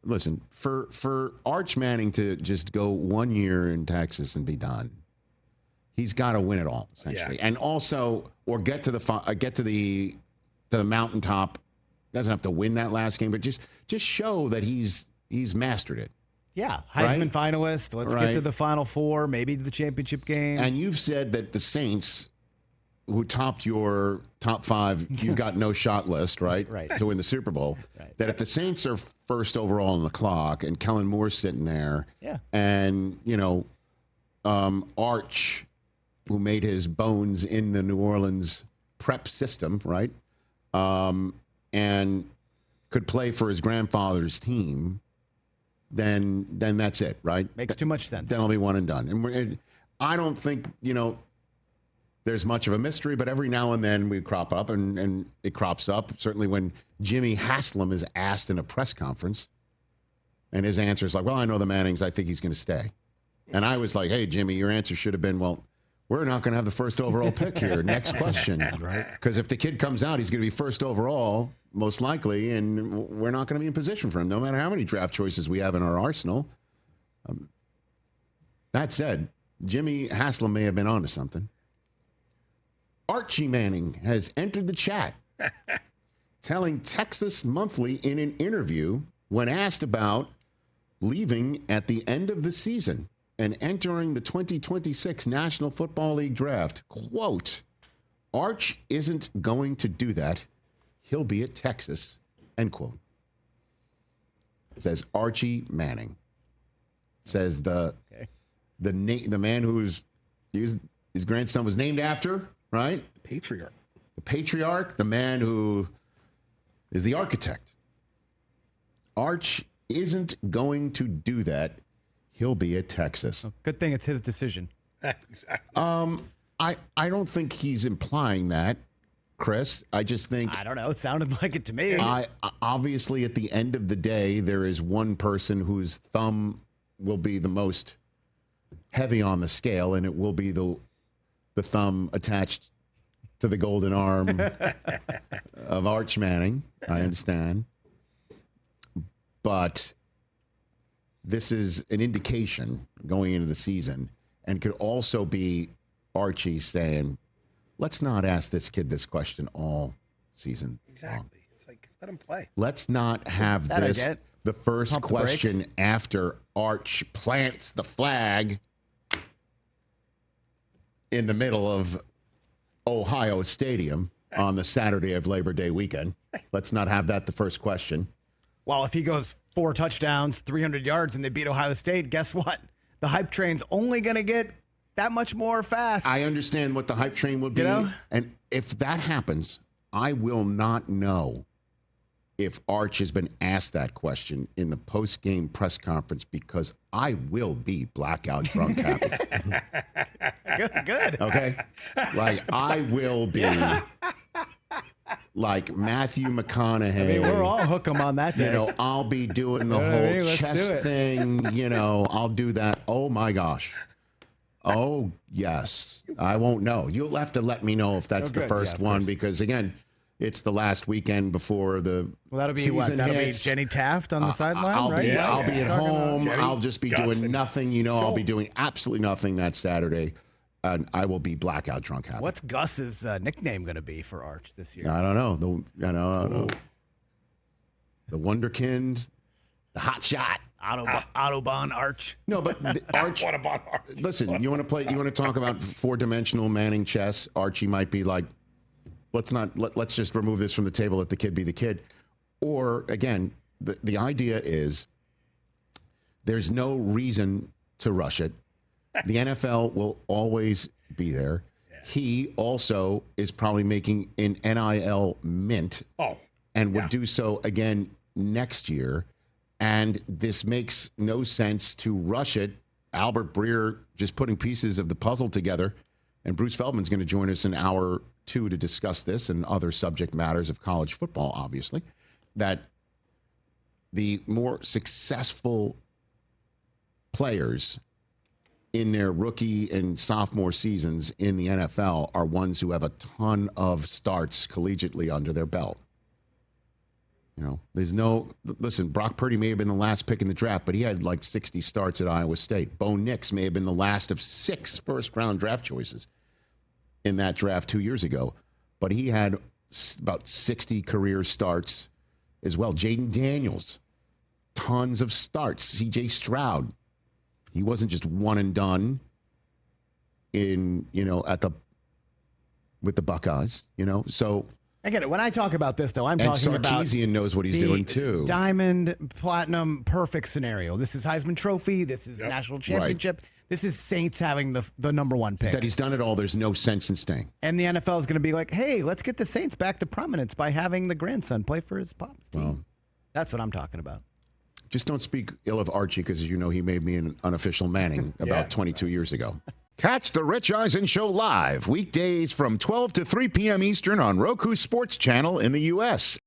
listen, for Arch Manning to just go 1 year in Texas and be done, he's got to win it all essentially, and also or get to the mountaintop. Doesn't have to win that last game, but just show that he's mastered it. Yeah, Heisman finalist. Let's get to the Final Four, maybe the championship game. And you've said that the Saints, who topped your top 5, you've got no shot list, right? Right. To win the Super Bowl. Right. That if the Saints are first overall on the clock and Kellen Moore's sitting there, and Arch, who made his bones in the New Orleans prep system, right? And could play for his grandfather's team, then that's it, right? Makes too much sense. Then I'll be one and done. And I don't think, there's much of a mystery, but every now and then we crop up and it crops up. Certainly when Jimmy Haslam is asked in a press conference and his answer is like, well, I know the Mannings. I think he's going to stay. And I was like, hey, Jimmy, your answer should have been, well, we're not going to have the first overall pick here. Next question. Right? Because if the kid comes out, he's going to be first overall, most likely, and we're not going to be in position for him, no matter how many draft choices we have in our arsenal. That said, Jimmy Haslam may have been onto something. Archie Manning has entered the chat, telling Texas Monthly in an interview when asked about leaving at the end of the season and entering the 2026 National Football League draft, quote, Arch isn't going to do that. He'll be at Texas, end quote. It says Archie Manning. It says the man whose his grandson was named after, right? The patriarch. The patriarch, the man who is the architect. Arch isn't going to do that. He'll be at Texas. Oh, good thing it's his decision. Exactly. I don't think he's implying that, Chris. I just think... I don't know. It sounded like it to me. Obviously, at the end of the day, there is one person whose thumb will be the most heavy on the scale, and it will be the thumb attached to the golden arm of Arch Manning. I understand. But this is an indication going into the season and could also be Archie saying, let's not ask this kid this question all season. Exactly. long. It's like, let him play. Let's not have this the first Pump the question brakes. after Arch plants the flag in the middle of Ohio Stadium on the Saturday of Labor Day weekend. Let's not have that the first question. Well, if he goes 4 touchdowns, 300 yards, and they beat Ohio State, guess what? The hype train's only going to get that much more fast. I understand what the hype train would be. And if that happens, I will not know if Arch has been asked that question in the post-game press conference because I will be blackout drunk happy. Good. Okay? Like, I will be like Matthew McConaughey. I mean, we're all hook 'em on that day. I'll be doing the You know what I mean? whole Let's chest do it. thing. I'll do that. Oh, my gosh. Oh, yes. I won't know. You'll have to let me know if that's the good. first Yeah, of one course. because, again, it's the last weekend before the Well, that'll be season what? That'll hits. be Jenny Taft on the sideline, I'll right? be, Yeah, I'll be at Talking about home. Jenny. I'll just be Gus doing and nothing. I'll Joel. be doing absolutely nothing that Saturday. And I will be blackout drunk happy. What's Gus's nickname going to be for Arch this year? I don't know. I don't know. The Wonderkind, the Hot Shot. Autobahn Arch. No, but the Arch. What about Archie? Listen, you want to talk about 4-dimensional Manning chess? Archie might be like, let's just remove this from the table. Let the kid be the kid. Or again, the idea is there's no reason to rush it. The NFL will always be there. Yeah. He also is probably making an NIL mint. And would do so again next year. And this makes no sense to rush it. Albert Breer just putting pieces of the puzzle together. And Bruce Feldman's going to join us in hour 2 to discuss this and other subject matters of college football, obviously. That the more successful players in their rookie and sophomore seasons in the NFL are ones who have a ton of starts collegiately under their belt. You know, there's no, listen, Brock Purdy may have been the last pick in the draft, but he had like 60 starts at Iowa State. Bo Nix may have been the last of 6 first-round draft choices in that draft 2 years ago, but he had about 60 career starts as well. Jaden Daniels, tons of starts. C.J. Stroud, he wasn't just one and done with the Buckeyes, so. I get it. When I talk about this, though, I'm talking about Sarkisian knows what he's doing too. Diamond, platinum, perfect scenario. This is Heisman Trophy. This is national championship. Right. This is Saints having the number 1 pick. That he's done it all. There's no sense in staying. And the NFL is going to be like, hey, let's get the Saints back to prominence by having the grandson play for his pop's team. Well, that's what I'm talking about. Just don't speak ill of Archie because, as you know, he made me an unofficial Manning about 22 years ago. Catch the Rich Eisen Show live weekdays from 12 to 3 p.m. Eastern on Roku Sports Channel in the U.S.